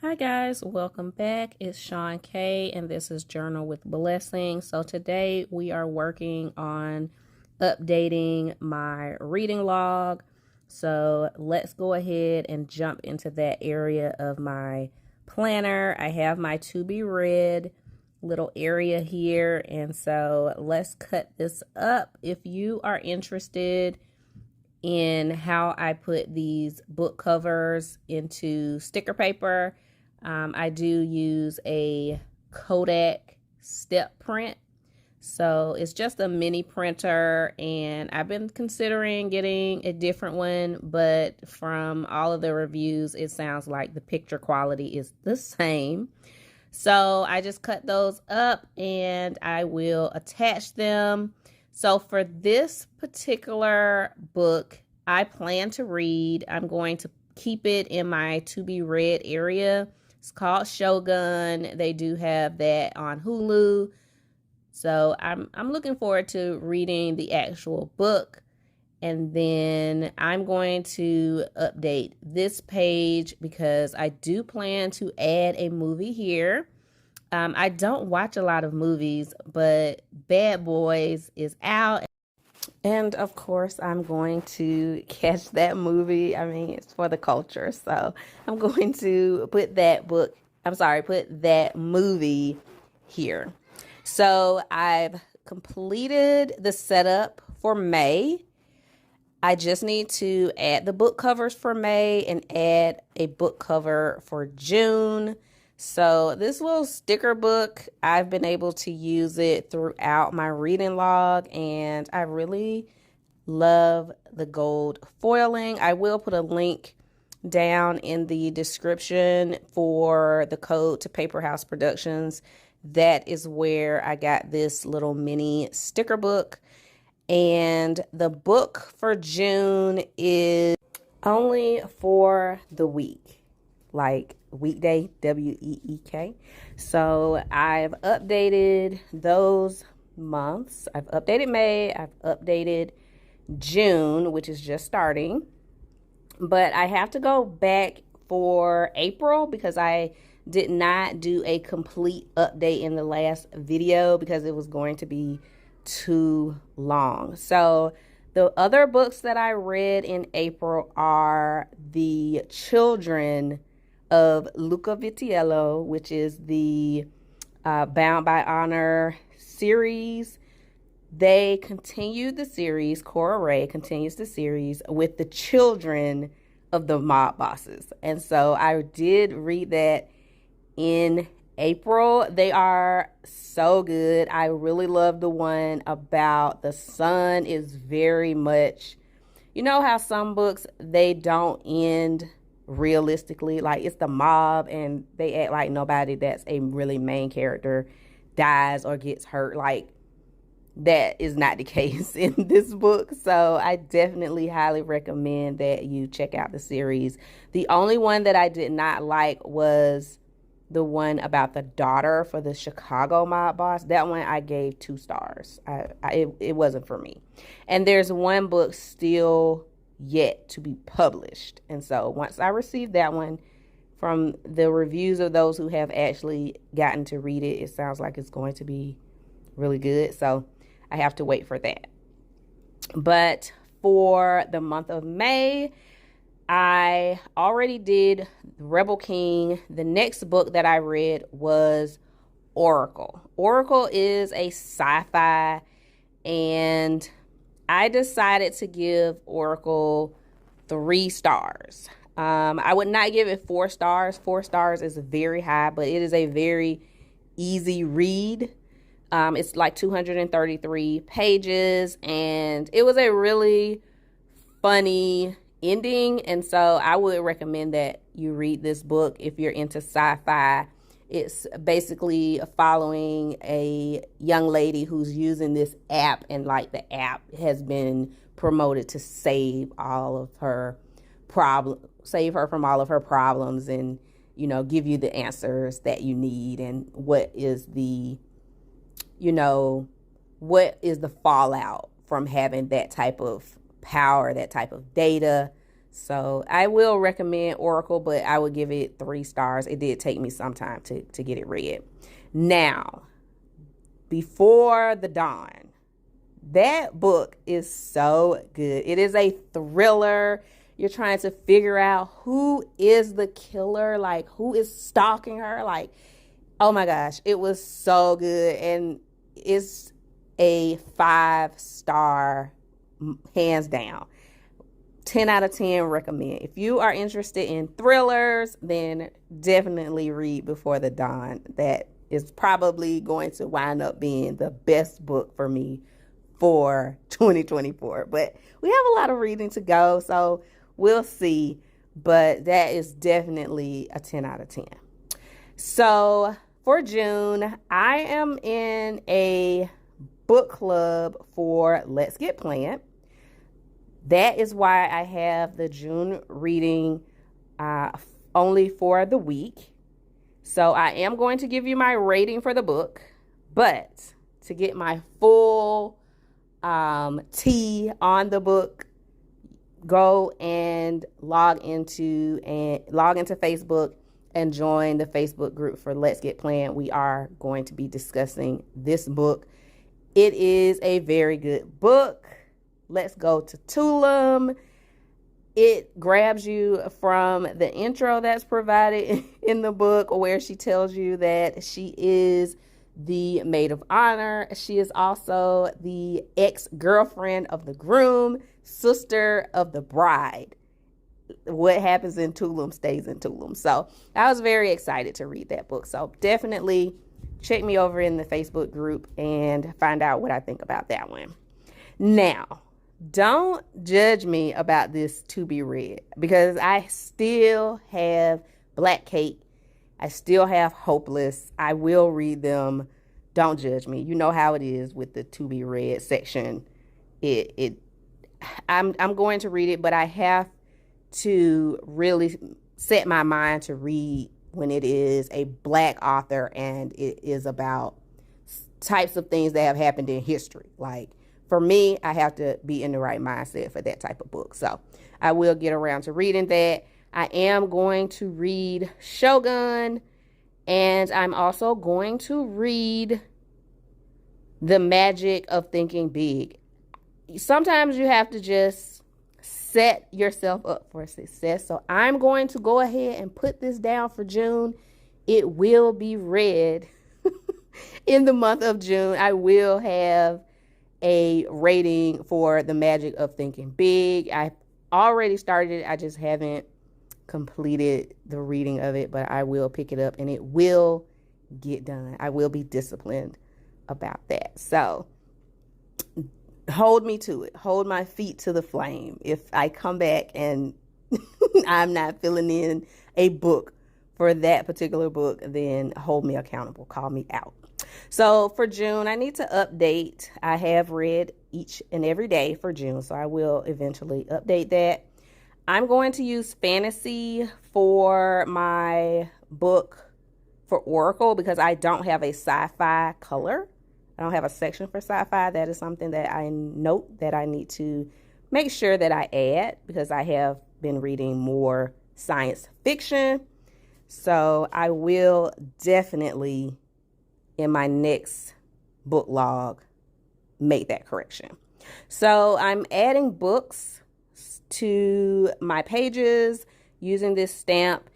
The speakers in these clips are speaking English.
Hi guys, welcome back. It's Sean K and this is Journal with Blessings. So today we are working on updating my reading log. So let's go ahead and jump into that area of my planner. I have my to be read little area here, and so let's cut this up. If you are interested in how I put these book covers into sticker paper, I do use a Kodak step print. So it's just a mini printer, and I've been considering getting a different one, but from all of the reviews, it sounds like the picture quality is the same. So I just cut those up and I will attach them. So for this particular book, I plan to read. I'm going to keep it in my to be read area. It's called Shogun. They do have that on Hulu. So I'm looking forward to reading the actual book. And then I'm going to update this page because I do plan to add a movie here. I don't watch a lot of movies, but Bad Boys is out. And of course, I'm going to catch that movie. I mean, it's for the culture. So I'm going to put that movie here. So I've completed the setup for May. I just need to add the book covers for May and add a book cover for June. So this little sticker book, I've been able to use it throughout my reading log, and I really love the gold foiling. I will put a link down in the description for the code to Paper House Productions. That is where I got this little mini sticker book. And the book for June is only for the week, like weekday, W-E-E-K. So I've updated those months. I've updated May, I've updated June, which is just starting. But I have to go back for April because I did not do a complete update in the last video because it was going to be too long. So the other books that I read in April are The Children of Luca Vitiello, which is the Bound by Honor series. They continued the series, Cora Ray continues the series with the children of the mob bosses. And so I did read that in April. They are so good. I really love the one about the son is very much, you know how some books, they don't end realistically, like it's the mob and they act like nobody that's a really main character dies or gets hurt. Like that is not the case in this book. So I definitely highly recommend that you check out the series. The only one that I did not like was the one about the daughter for the Chicago mob boss. That one I gave 2 stars. It wasn't for me. And there's one book still yet to be published. And so once I receive that one, from the reviews of those who have actually gotten to read it, it sounds like it's going to be really good. So I have to wait for that. But for the month of May, I already did Rebel King. The next book that I read was Oracle. Oracle is a sci-fi, and I decided to give Oracle 3 stars. I would not give it 4 stars. 4 stars is very high, but it is a very easy read. It's like 233 pages, and it was a really funny ending, and so I would recommend that you read this book if you're into sci-fi. It's basically following a young lady who's using this app, and like the app has been promoted to save all of her save her from all of her problems, and you know, give you the answers that you need, and what is the fallout from having that type of power, that type of data. So I will recommend Oracle, but I would give it 3 stars. It did take me some time to get it read. Now, Before the Dawn. That book is so good. It is a thriller. You're trying to figure out who is the killer, like who is stalking her. Like, oh my gosh, it was so good. And it's a 5-star, hands down. 10 out of 10 recommend. If you are interested in thrillers, then definitely read Before the Dawn. That is probably going to wind up being the best book for me for 2024. But we have a lot of reading to go, so we'll see. But that is definitely a 10 out of 10. So for June, I am in a book club for Let's Get Planned. That is why I have the June reading only for the week. So I am going to give you my rating for the book, but to get my full tea on the book, go and log into Facebook and join the Facebook group for Let's Get Planned. We are going to be discussing this book. It is a very good book. Let's go to Tulum. It grabs you from the intro that's provided in the book, where she tells you that she is the maid of honor. She is also the ex-girlfriend of the groom, sister of the bride. What happens in Tulum stays in Tulum. So I was very excited to read that book. So definitely check me over in the Facebook group and find out what I think about that one. Now, don't judge me about this to be read, because I still have Black Cake. I still have Hopeless. I will read them. Don't judge me. You know how it is with the to be read section. I'm going to read it, but I have to really set my mind to read when it is a Black author and it is about types of things that have happened in history. Like, for me, I have to be in the right mindset for that type of book. So I will get around to reading that. I am going to read Shogun, and I'm also going to read The Magic of Thinking Big. Sometimes you have to just set yourself up for success. So I'm going to go ahead and put this down for June. It will be read in the month of June. I will have a rating for The Magic of Thinking Big. I already started it. I just haven't completed the reading of it, but I will pick it up and it will get done. I will be disciplined about that. So hold me to it. Hold my feet to the flame. If I come back and I'm not filling in a book for that particular book, then hold me accountable. Call me out. So for June, I need to update. I have read each and every day for June, so I will eventually update that. I'm going to use fantasy for my book for Oracle because I don't have a sci-fi color. I don't have a section for sci-fi. That is something that I note that I need to make sure that I add, because I have been reading more science fiction. So I will definitely, in my next book log, make that correction. So I'm adding books to my pages using this stamp.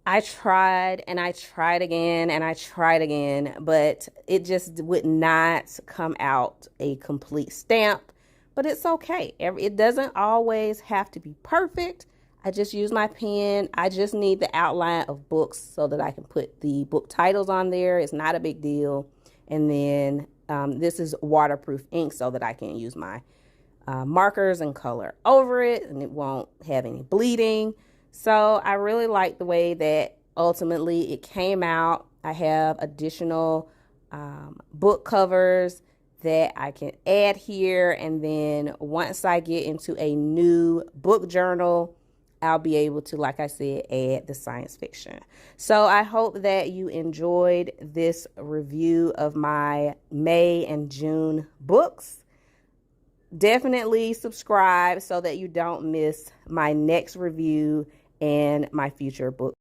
I tried and I tried again and I tried again, but it just would not come out a complete stamp. But it's okay. It doesn't always have to be perfect. I just use my pen. I just need the outline of books so that I can put the book titles on there. It's not a big deal. And then this is waterproof ink so that I can use my markers and color over it and it won't have any bleeding. So I really like the way that ultimately it came out. I have additional book covers that I can add here. And then once I get into a new book journal, I'll be able to, like I said, add the science fiction. So I hope that you enjoyed this review of my May and June books. definitely subscribe so that you don't miss my next review and my future book.